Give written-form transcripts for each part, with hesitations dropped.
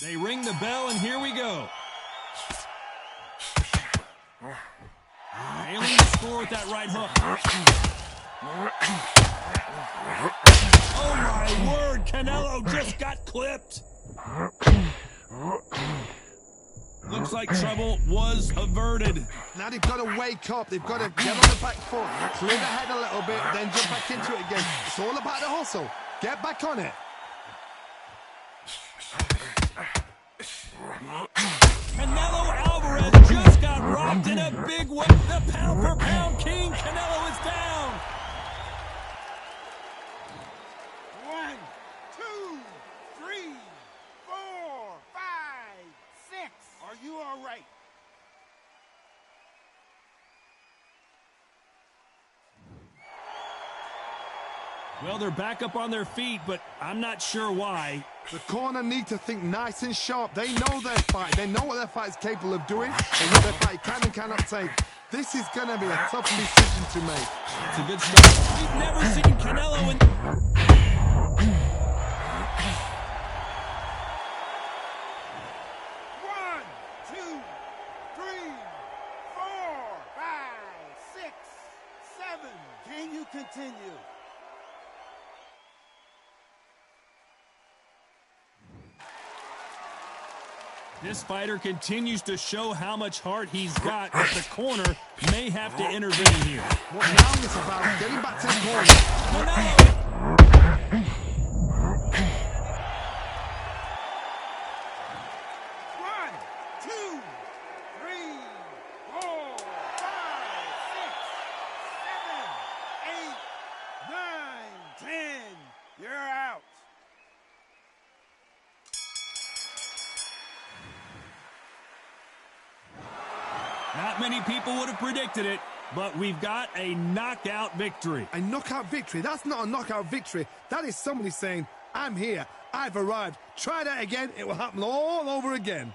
They ring the bell, and here we go. Nailing the score with that right hook. Oh, my word. Canelo just got clipped. Looks like trouble was averted. Now they've got to wake up. They've got to get on the back foot, clear the head a little bit, then jump back into it again. It's all about the hustle. Get back on it. Canelo Alvarez just got rocked in a big way. The pound-for-pound king, Canelo, is down. 1, 2, 3, 4, 5, 6. Are you all right? Well, they're back up on their feet, but I'm not sure why. The corner need to think nice and sharp. They know their fight. They know what their fight is capable of doing and what their fight can and cannot take. This is going to be a tough decision to make. It's a good start. We've never seen Canelo in... 1, 2, 3, 4, 5, 6, 7. Can you continue? This fighter continues to show how much heart he's got, but the corner may have to intervene here. What now is about getting back to the corner. Canelo! 1, 2, 3, 4, 5, 6, 7, 8, 9, 10. You're out. Not many people would have predicted it, but we've got a knockout victory. A knockout victory? That's not a knockout victory. That is somebody saying, I'm here, I've arrived. Try that again, it will happen all over again.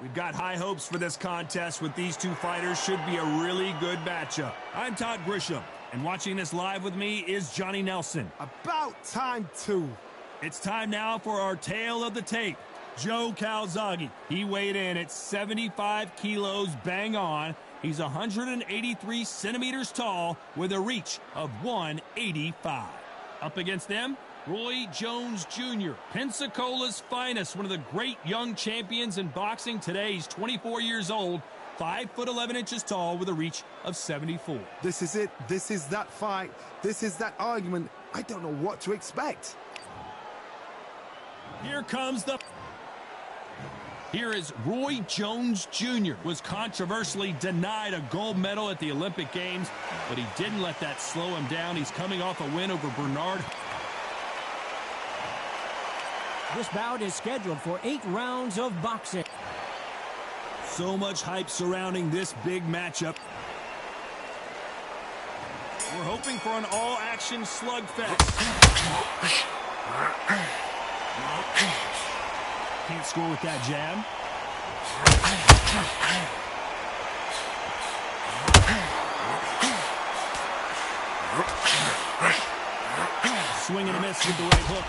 We've got high hopes for this contest with these two fighters. Should be a really good matchup. I'm Todd Grisham, and watching this live with me is Johnny Nelson. About time, too. It's time now for our tale of the tape. Joe Calzaghe. He weighed in at 75 kilos bang on. He's 183 centimeters tall with a reach of 185. Up against them, Roy Jones Jr., Pensacola's finest, one of the great young champions in boxing today. He's 24 years old, 5'11" tall with a reach of 74. This is it. This is that fight. This is that argument. I don't know what to expect. Here comes the... Here is Roy Jones Jr. Was controversially denied a gold medal at the Olympic Games, but he didn't let that slow him down. He's coming off a win over Bernard. This bout is scheduled for 8 rounds of boxing. So much hype surrounding this big matchup. We're hoping for an all-action slugfest. Can't score with that jab. Swing and a miss with the right hook.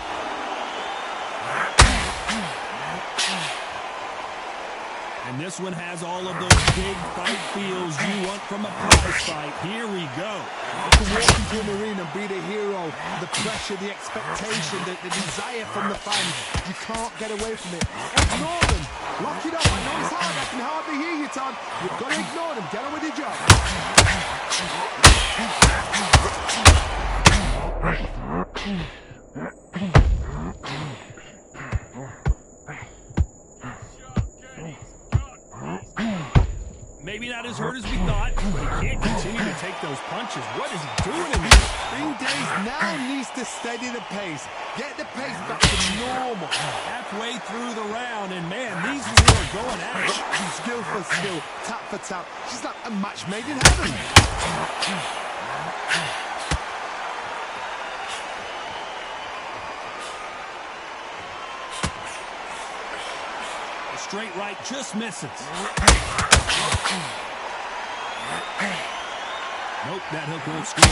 And this one has all of those big fight feels you want from a prize fight. Here we go. You can walk into an arena and be the hero. The pressure, the expectation, the desire from the fans. You can't get away from it. Ignore them. Lock it up. I know it's hard. I can hardly hear you, Todd. You've got to ignore them. Get on with your job. Maybe not as hurt as we thought, but he can't continue to take those punches. What is he doing in here? Days now needs to steady the pace. Get the pace back to normal. Halfway through the round, and man, these two are going at it. Skill for skill, tap for tap. She's like a match made in heaven. The straight right just misses. Nope, that hook won't score.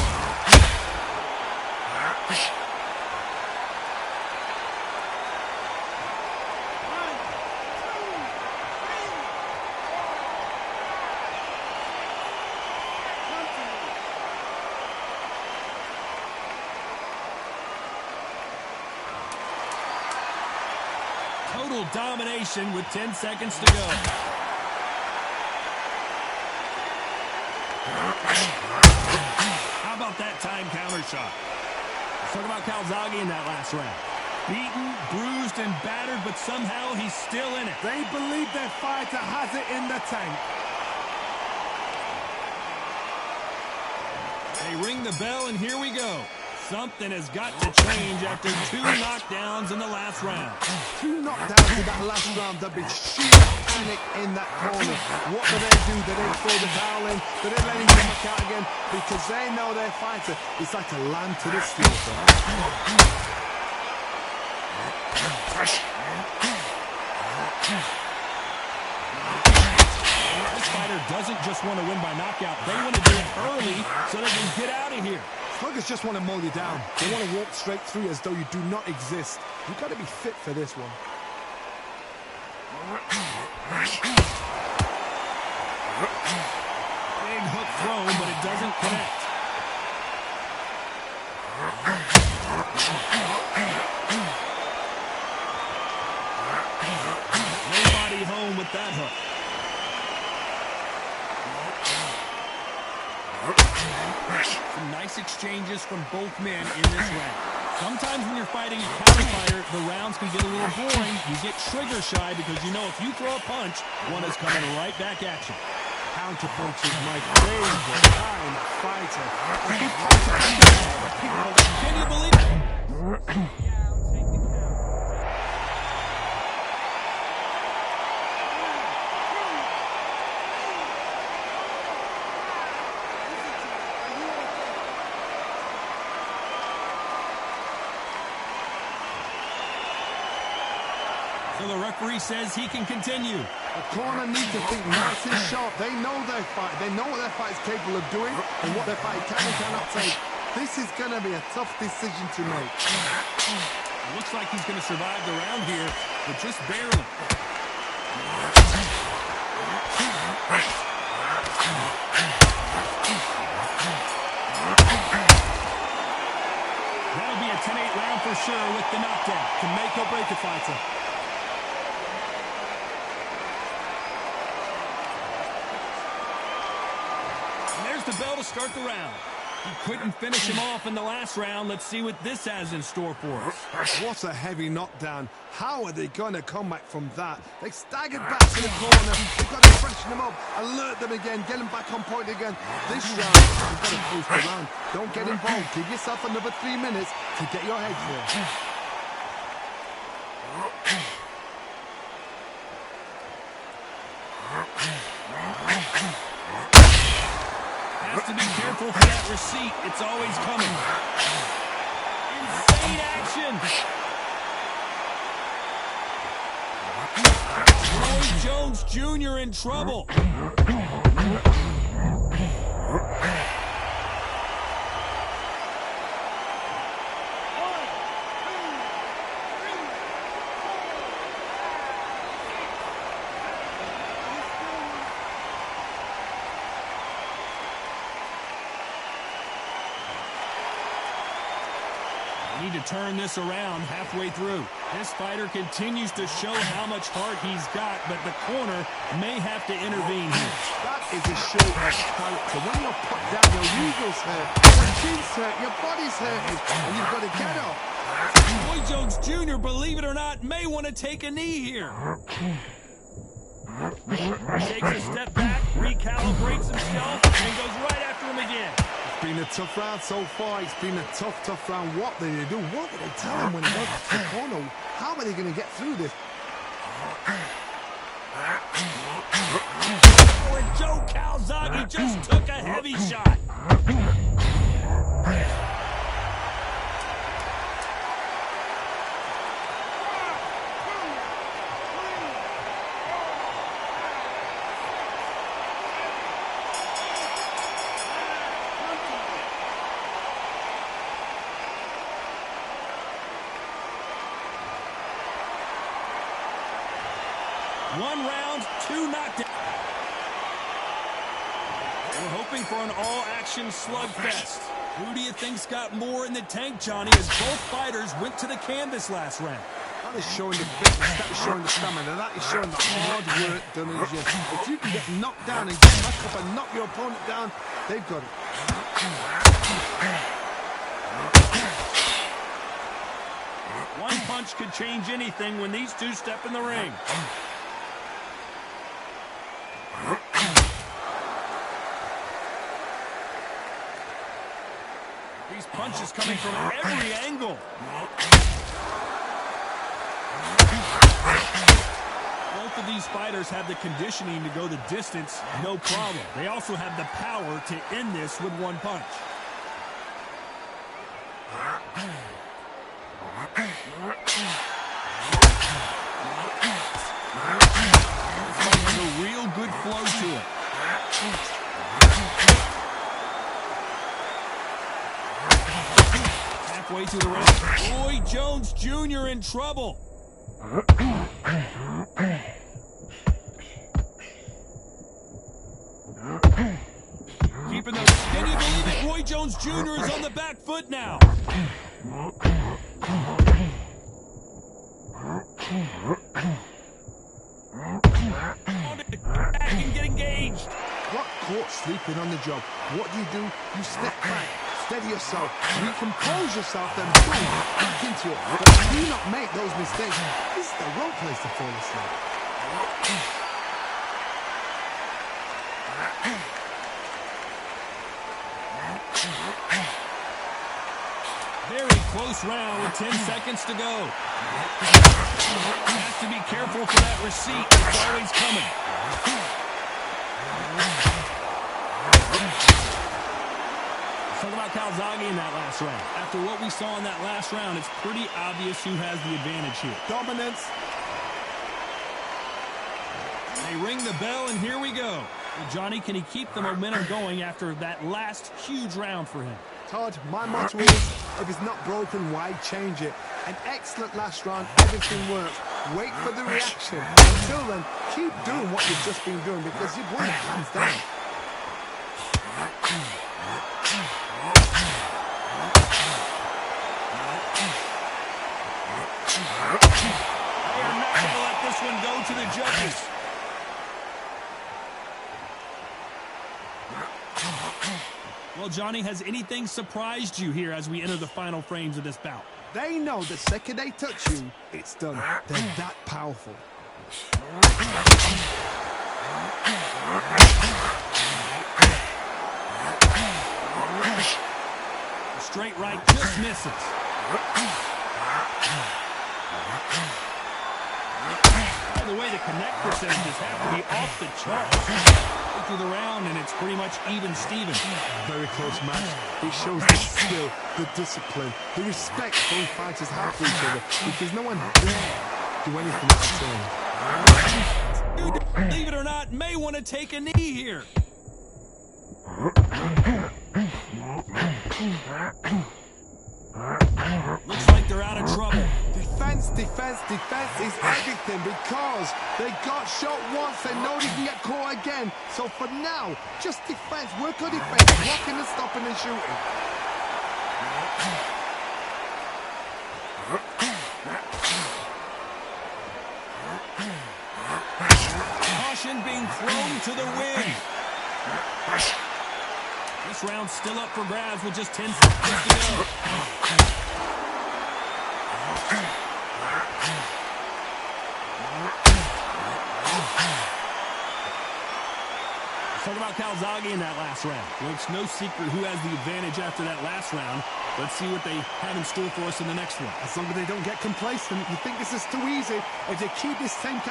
Total domination with 10 seconds to go. How about that time counter shot? Let's talk about Calzaghe in that last round. Beaten, bruised, and battered, but somehow he's still in it. They believe their fighter has it in the tank. They ring the bell, and here we go. Something has got to change after 2 knockdowns in the last round. 2 knockdowns in that last round. There'll be sheer panic in that corner. What do? Do they throw the towel in? Do they let him come back out again? Because they know their fighter is like a lamb to the slaughter. This fighter doesn't just want to win by knockout. They want to do it early so they can get out of here. Sluggers just want to mow you down. They want to walk straight through as though you do not exist. You've got to be fit for this one. Big hook thrown, but it doesn't connect. Nobody home with that hook. Some nice exchanges from both men in this round. Sometimes when you're fighting a counter fighter, the rounds can get a little boring. You get trigger shy because you know if you throw a punch, one is coming right back at you. Counter punch is my favorite kind of fighter. A good fighter. Can you believe it? So the referee says he can continue. The corner needs to think nice and sharp. They know their fight. They know what their fight is capable of doing and what their fight can and cannot take. This is going to be a tough decision to make. It looks like he's going to survive the round here, but just barely. That'll be a 10-8 round for sure with the knockdown to make or break a fighter. The bell to start the round. He couldn't finish him off in the last round. Let's see what this has in store for us. What a heavy knockdown. How are they going to come back from that? They staggered back to the corner. They've got to freshen them up, alert them again, get them back on point again. This round, you've got to boost the round. Don't get involved. Give yourself another 3 minutes to get your head clear. To be careful for that receipt. It's always coming. Insane action. Roy Jones Jr. in trouble. Need to turn this around halfway through. This fighter continues to show how much heart he's got, but the corner may have to intervene here. That is a show of character. When you're put down, your eagle's hurt, your chin's hurt, your body's hurting, and you've got to get up. Roy Jones Jr., believe it or not, may want to take a knee here. Takes a step back, recalibrates himself, and goes right after him again. It's been a tough round so far. It's been a tough round. What do they do? What do they tell him when he goes to the corner? How are they going to get through this? Oh, and Joe Calzaghe just took a heavy shot. One round, 2 knockdowns. We're hoping for an all-action slugfest. Who do you think's got more in the tank, Johnny, as both fighters went to the canvas last round? That is showing the fitness, that is showing the stamina, that is showing the hard work done in the gym. If you can get knocked down and get back up and knock your opponent down, they've got it. One punch could change anything when these two step in the ring. These punches coming from every angle. Both of these fighters have the conditioning to go the distance, no problem. They also have the power to end this with one punch. This fight has a real good flow to it. Halfway through the round, Roy Jones Jr. in trouble. Keeping those. Can you believe it? Roy Jones Jr. is on the back foot now. Back and get engaged. Got caught sleeping on the job. What do? You step back, steady yourself, recompose yourself, then boom, back into it. But do not make those mistakes. This is the wrong place to fall asleep. Very close round with 10 seconds to go. Has to be careful for that receipt. It's always coming. Talk about Calzaghe in that last round. After what we saw in that last round, it's pretty obvious who has the advantage here. Dominance. They ring the bell, and here we go. Well, Johnny, can he keep the momentum going after that last huge round for him? Todd, my motto is, if it's not broken, why change it? An excellent last round, everything works. Wait for the reaction. Until then, keep doing what you've just been doing because you've won it hands down. They are not going to let this one go to the judges. Well, Johnny, has anything surprised you here as we enter the final frames of this bout? They know the second they touch you, it's done. They're that powerful. The straight right just misses. By the way, the connect percentages have to be off the charts. Through the round, and it's pretty much even Steven. Very close match. It shows the skill, the discipline, the respect both fighters have for each other because no one dare do anything the same. Dude, believe it or not, may want to take a knee here. Looks like they're out of trouble. Defense is everything because they got shot once, they know they can get caught again. So for now, just defense, work on defense, blocking and stopping and shooting. iron being thrown to the wind. This round's still up for grabs with just 10 seconds to go. Talk about Calzaghe in that last round. Well, it's no secret who has the advantage after that last round. Let's see what they have in store for us in the next one. As long as they don't get complacent, you think this is too easy. If they keep this same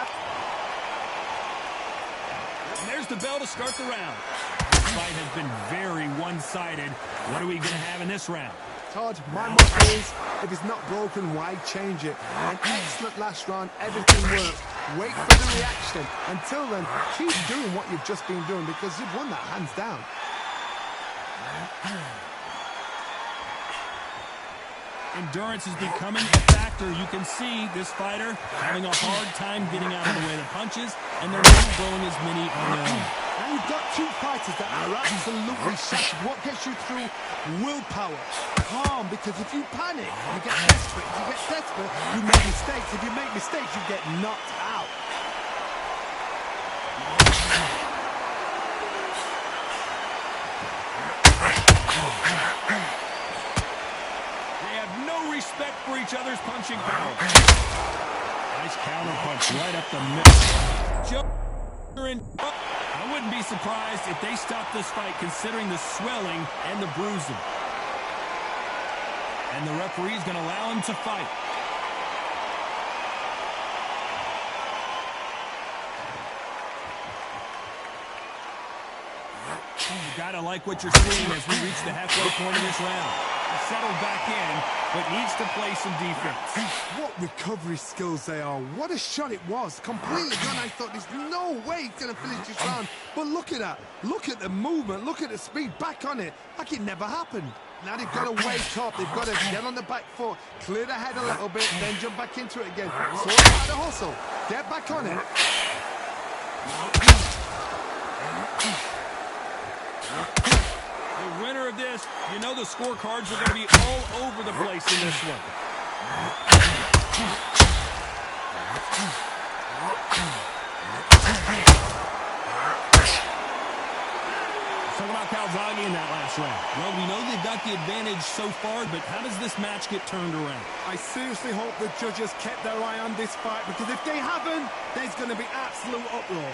And there's the bell to start the round. This fight has been very one-sided. What are we going to have in this round? Todd, my motto is, if it's not broken, why change it? An excellent last round, everything works. Wait for the reaction. Until then, keep doing what you've just been doing because you've won that hands down. Endurance is becoming a factor. You can see this fighter having a hard time getting out of the way of the punches, and they're not throwing as many on their own. And you've got two fighters that are absolutely shattered. What gets you through? Willpower. Calm, because if you panic, you get desperate. If you get desperate, you make mistakes. If you make mistakes, you get knocked out. They have no respect for each other's punching power. Nice counter punch right up the middle. I wouldn't be surprised if they stopped this fight considering the swelling and the bruising. And the referee's going to allow him to fight. You got to like what you're seeing as we reach the halfway point of this round. He's settled back in, but needs to play some defense. What recovery skills they are. What a shot it was. Completely gone. I thought there's no way he's going to finish this round. But look at that. Look at the movement. Look at the speed. Back on it. Like it never happened. Now they've got to wake up. They've got to get on the back foot, clear the head a little bit, then jump back into it again. Sort out the hustle. Get back on it. The winner of this, you know the scorecards are going to be all over the place in this one. Talk about Calzaghe in that last round. Well, we know they've got the advantage so far, but how does this match get turned around? I seriously hope the judges kept their eye on this fight, because if they haven't, there's going to be absolute uproar.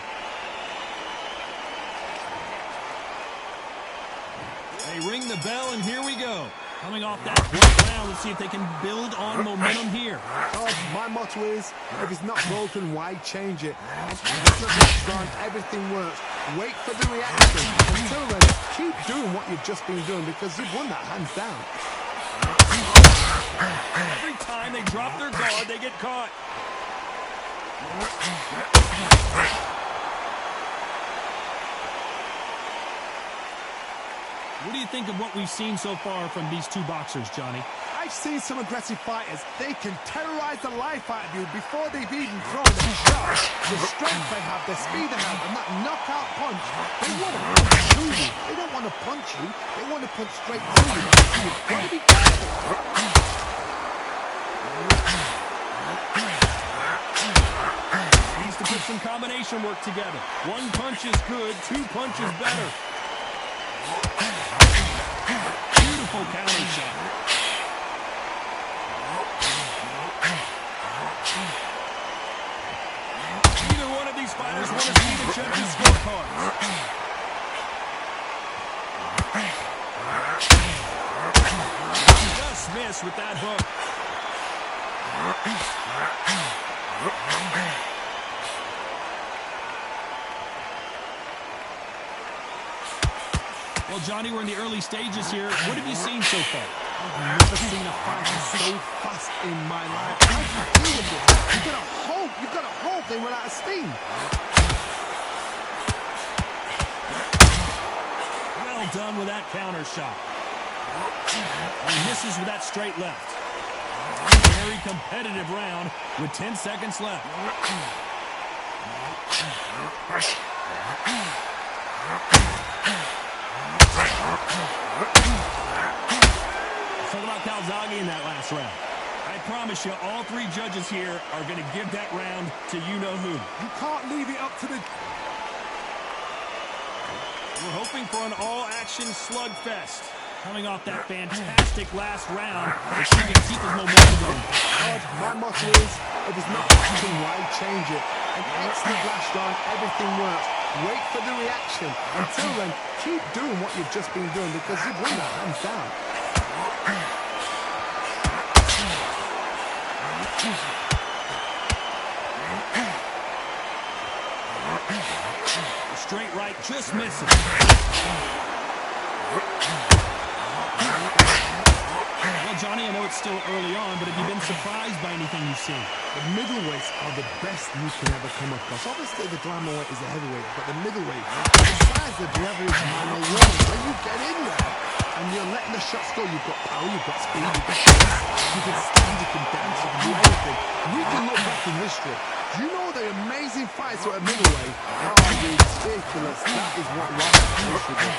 They ring the bell, and here we go. Coming off that great round, let's see if they can build on momentum here. My motto is, if it's not broken, why change it? And everything works. Wait for the reaction. Until then, keep doing what you've just been doing because you've won that hands down. Every time they drop their guard, they get caught. What do you think of what we've seen so far from these two boxers, Johnny? I've seen some aggressive fighters. They can terrorize the life out of you before they've even thrown a shot. The strength they have, the speed they have, and that knockout punch. They want to punch through you. They don't want to punch you. They want to punch straight through you. You've got to be careful. Needs to put some combination work together. One punch is good, two punches better. Beautiful counter shot. Either one of these fighters want to see the judges' scorecards. Just missed with that hook. Well, Johnny, we're in the early stages here. What have you seen so far? I've never seen a fight so fast in my life. How do you deal with this? You've got to hope they run out of steam. Well done with that counter shot. And he misses with that straight left. Very competitive round with 10 seconds left. Talk about Calzaghe in that last round. I promise you, all three judges here are going to give that round to you-know-who. You can't leave it up to the We're hoping for an all-action slugfest. Coming off that fantastic last round, if she can keep his momentum going. My motto is, if it's not working, why change it? An excellent last round, everything works. Wait for the reaction. Until then, keep doing what you've just been doing because you've won that hands down. The straight right just misses. Well, Johnny, I know it's still early on, but have you been surprised by anything you've seen? The middleweights are the best you can ever come across. Obviously, the glamour weight is a heavyweight, but the middleweight, besides the average man or woman, when you get in there and you're letting the shots go, you've got power, you've got speed, you've got pace, you can stand, you can dance, you can do anything. We can look back in history. Do you know the amazing fights at a middleweight are ridiculous? That is what Ross should do.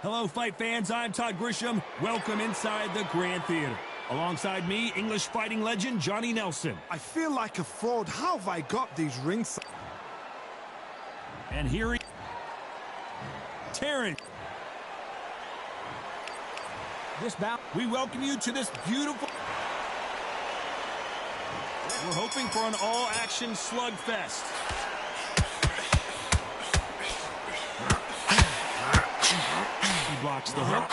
Hello, fight fans. I'm Todd Grisham. Welcome inside the Grand Theater. Alongside me, English fighting legend Johnny Nelson. I feel like a fraud. How have I got these rings? And here he... Terrence. This bout. We welcome you to this beautiful... We're hoping for an all-action slugfest. Blocks the hook.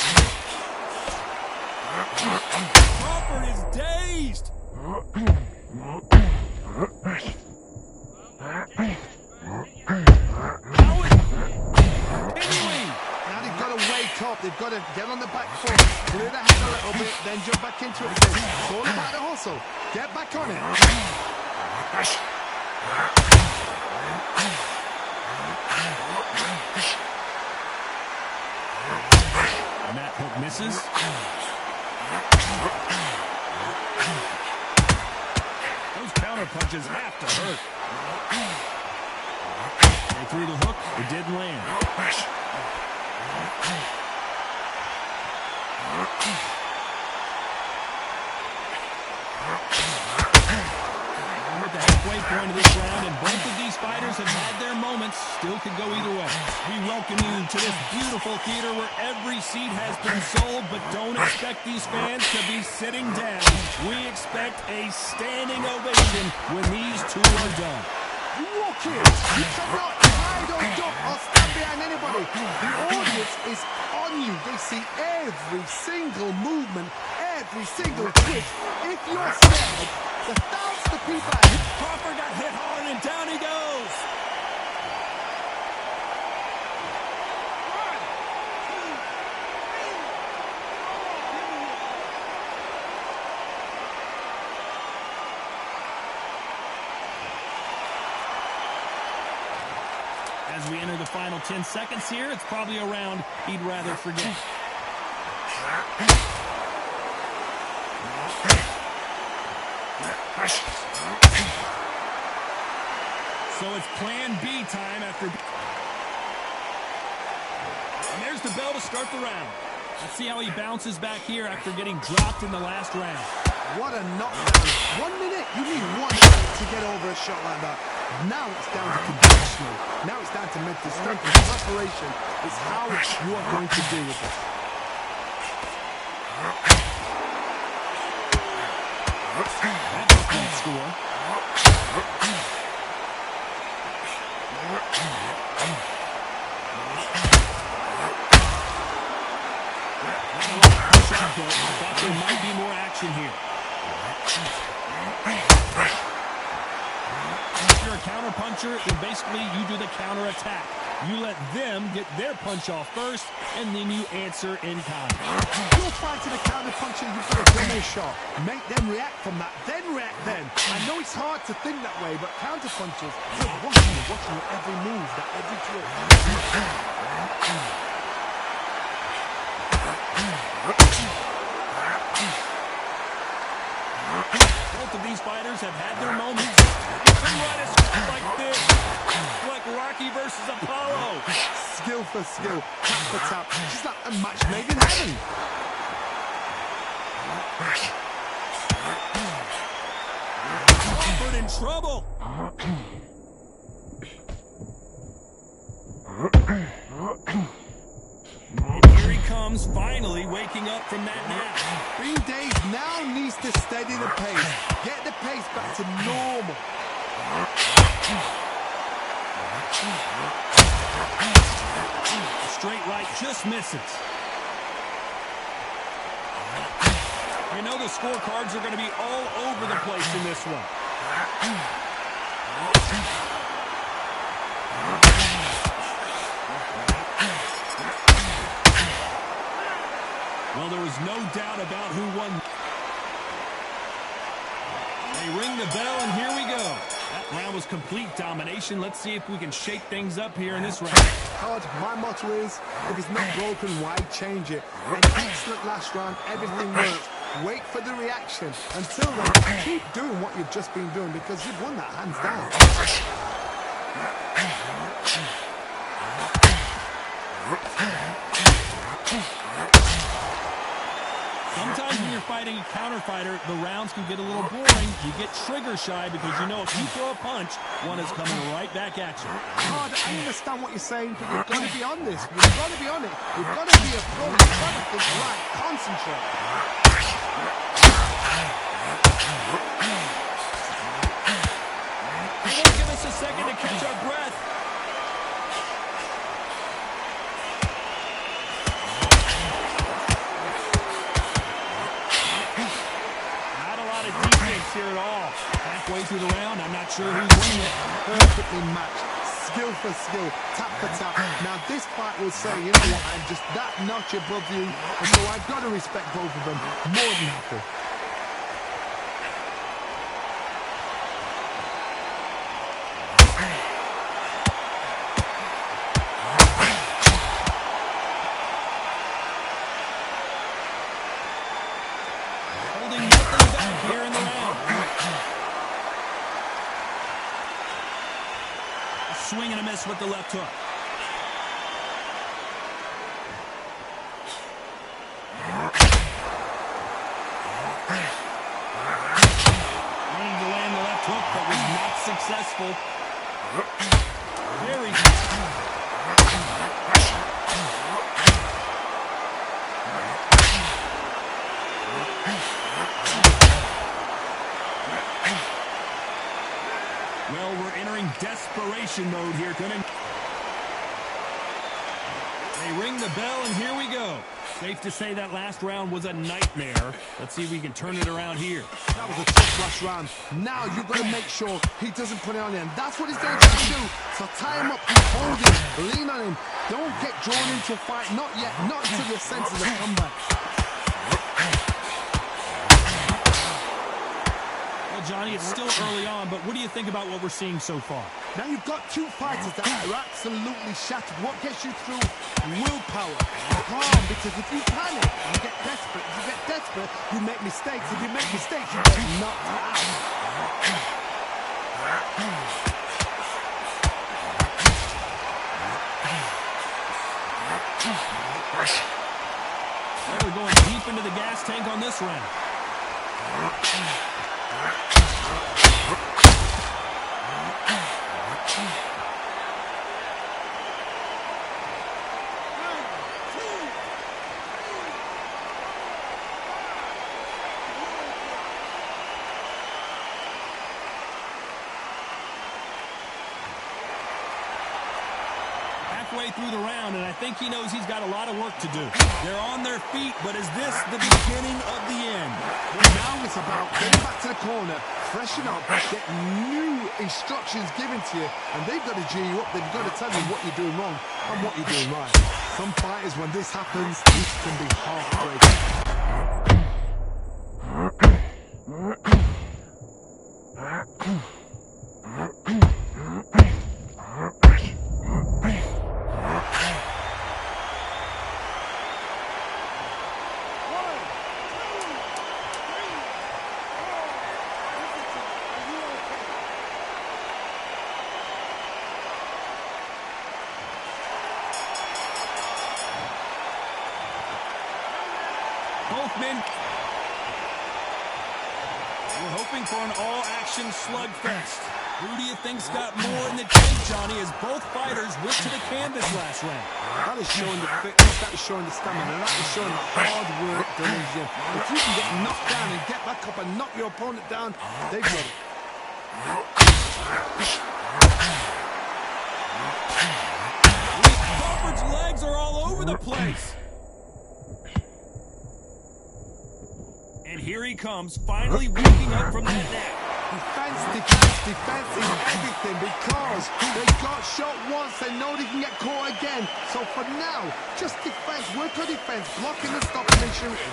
Crawford is dazed. Now they've got to wake up. They've got to get on the back foot, clear the head a little bit, then jump back into it again. It's all about the hustle. Get back on it. And that hook misses. Those counter punches have to hurt. They threw the hook. It didn't land. We're at the halfway point of this round, and both of these fighters have had their moments. Still could go either way. We welcome you to this beautiful theater where every seat has been sold, but don't expect these fans to be sitting down. We expect a standing ovation when these two are done. You walk in, you cannot hide or duck or stand behind anybody. The audience is on you. They see every single movement, every single twitch. If you're scared, the thousands of people are hit. Crawford got hit hard, and down he goes. As we enter the final 10 seconds here, it's probably a round he'd rather forget. So it's plan B time after... And there's the bell to start the round. Let's see how he bounces back here after getting dropped in the last round. What a knockdown. 1 minute? You need 1 minute to get over a shot like that. Now it's down to conditioning. Now it's down to mental strength and preparation. It's how you are going to deal with it. That's a good score. I thought there might be more action here. If you're a counter puncher, then basically you do the counter attack. You let them get their punch off first, and then you answer in kind. You're fighting a counter puncher, you've got to give them a shot. Make them react from that, then react then. I know it's hard to think that way, but counter punchers, you're watching your every move, that every drill. Both of these fighters have had their moments. You can run a script like this, like Rocky versus Apollo. Skill for skill, tap for tap, just like a match made in heaven. Crawford in trouble. Here he comes, finally waking up from that nap. Bean Dave now needs to steady the pace, get the pace back to normal. The straight right just misses. You know the scorecards are going to be all over the place in this one. Well, there was no doubt about who won. They ring the bell, and here we go. That round was complete domination. Let's see if we can shake things up here in this round. Todd, my motto is, if it's not broken, why change it? An excellent last round, everything worked. Wait for the reaction. Until then, keep doing what you've just been doing because you've won that hands down. Sometimes when you're fighting a counter fighter, the rounds can get a little boring. You get trigger shy because you know if you throw a punch, one is coming right back at you. Todd, I understand what you're saying, but you've got to be on this. You've got to be on it. You've got to be a pro. You've got to think right. Concentrate. Give us a second to catch our breath. Not a lot of defense here at all. Halfway through the round, I'm not sure who's winning it. Perfectly matched. Skill for skill, tap for tap. Now this fight will say, you know what, I'm just that notch above you, and so I've got to respect both of them. More than happy. Holding nothing back here in the round. A swing and a miss with the left hook. Wanting to land the left hook, but was not successful. Very well, we're entering desperation mode here, Gunning. They ring the bell, and here we go. Safe to say that last round was a nightmare. Let's see if we can turn it around here. That was a tough last round. Now you've got to make sure he doesn't put it on him. That's what he's going to try to do. So tie him up, hold him, lean on him. Don't get drawn into a fight. Not yet. Not until your senses have come back. Well, Johnny, it's still early on, but what do you think about what we're seeing so far? Now you've got two fighters that are absolutely shattered. What gets you through? Willpower. Calm, because if you panic, you get desperate. If you get desperate, you make mistakes. If you make mistakes, you get knocked out. They're going deep into the gas tank on this round. Halfway through the round, and I think he knows he's got a lot of work to do. They're on their feet, but is this the beginning of the end? Well, now it's about getting back to the corner, freshen up, get new instructions given to you, and they've got to G you up. They've got to tell you what you're doing wrong and what you're doing right. Some fighters, when this happens, this can be heartbreaking. Both men. We're hoping for an all-action slugfest. Who do you think's got more in the tank, Johnny, as both fighters went to the canvas last round? That is showing the fitness, that is showing the stamina, that is showing the hard work done in the gym. If you can get knocked down and get back up and knock your opponent down, they've got it. Crawford's legs are all over the place. And here he comes, finally waking up from that nap. Defense, defense, defense is everything because they got shot once, they know they can get caught again. So for now, just defense, work on defense, blocking and stopping and shooting.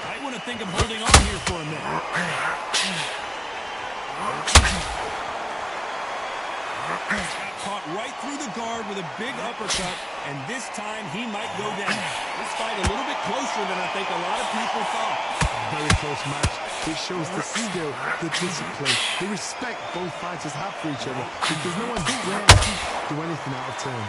Might want to think of holding on here for a minute. Caught right through the guard with a big uppercut, and this time he might go down. This fight a little bit closer than I think a lot of people thought. Very close match. It shows the skill, the discipline, the respect both fighters have for each other, because no one dares do anything out of turn.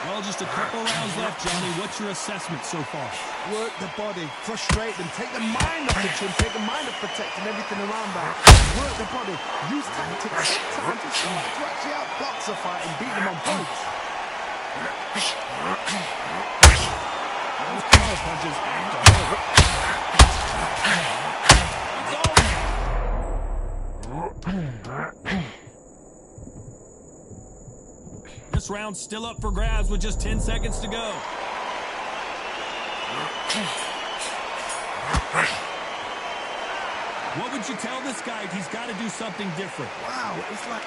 Well, just a couple rounds left, Johnny. What's your assessment so far? Work the body, frustrate them, take the mind off the chin, take the mind off protecting everything around that. Work the body, use tactics, take time to actually outbox a fight and beat them on points. Those counter punches. This round's still up for grabs with just 10 seconds to go. What would you tell this guy if he's got to do something different? Wow, it's like...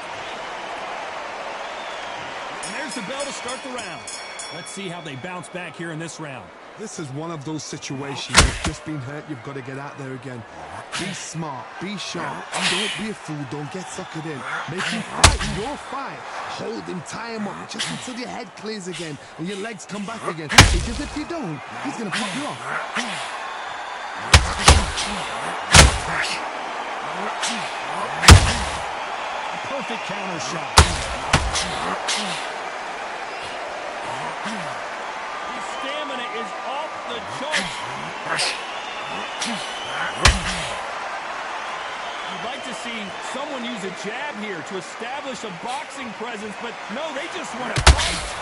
And there's the bell to start the round. Let's see how they bounce back here in this round. This is one of those situations. You've just been hurt, you've got to get out there again. Be smart, be sharp, don't be a fool, don't get suckered in. Make him fight your fight. Hold him, tie him up, just until your head clears again and your legs come back again. Because if you don't, he's going to pop you off. A perfect counter shot. His stamina is off the charts. You'd like to see someone use a jab here to establish a boxing presence, but no, they just want to fight.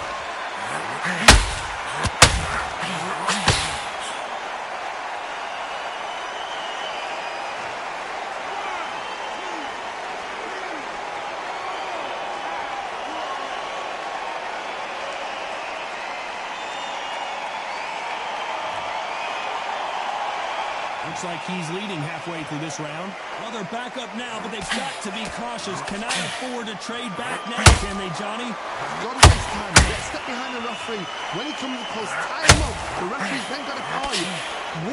Looks like he's leading halfway through this round. Well, they're back up now, but they've got to be cautious. Cannot afford to trade back now, can they, Johnny? Got to waste time. Get step behind the referee. When he comes close, tie him up. The referee's then got to call you.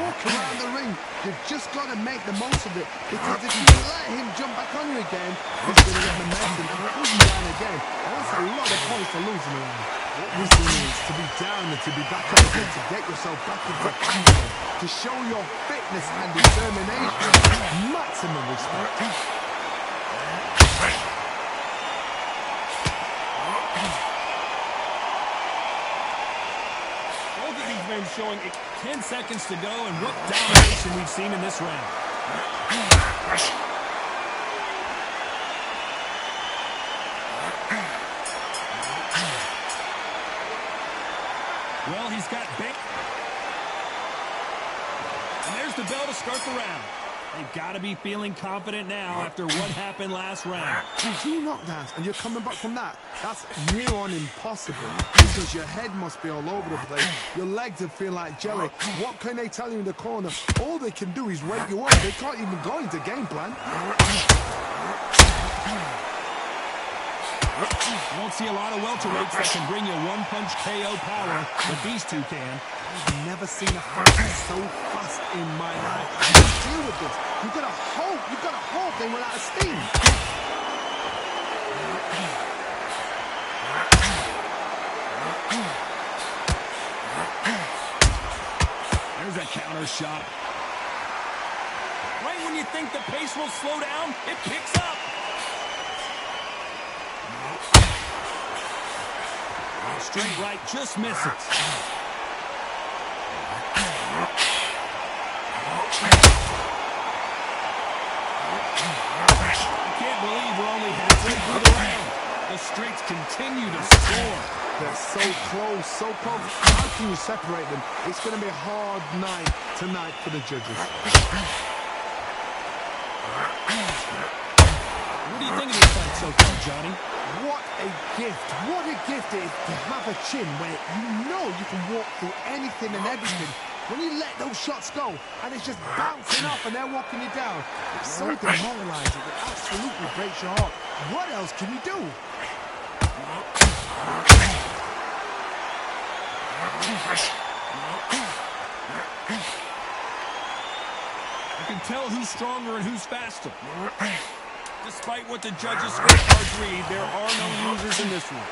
Walk around the ring. You've just got to make the most of it. Because if you let him jump back on you again, he's going to get momentum and pull you down again. And that's a lot of points for losing around. What wisdom is to be down and to be back up again, to get yourself back into action, to show your fitness and determination. Maximum respect. Both of these men showing 10 seconds to go, and what domination we've seen in this round. Well, he's got big. And there's the bell to start the round. They've got to be feeling confident now after what happened last round. 2 knockdowns and you're coming back from that. That's near on impossible because your head must be all over the place. Your legs will feel like jelly. What can they tell you in the corner? All they can do is wake you up. They can't even go into game plan. You don't see a lot of welterweights that can bring you one-punch KO power, but these two can. I've never seen a fight so fast in my life. You can deal with this. You've got to hope they run out of steam. There's a counter shot. Right when you think the pace will slow down, it picks up. Straight right, just misses. I can't believe we're only halfway through the round. The straights continue to score. They're so close, so close. How can you separate them? It's going to be a hard night tonight for the judges. What do you think of this fight so far, Johnny? What a gift. What a gift it is to have a chin where you know you can walk through anything and everything. When you let those shots go and it's just bouncing off and they're walking you down, it's so demoralizing. It absolutely breaks your heart. What else can you do? I can tell who's stronger and who's faster. Despite what the judges' scorecards read, there are no losers in this one.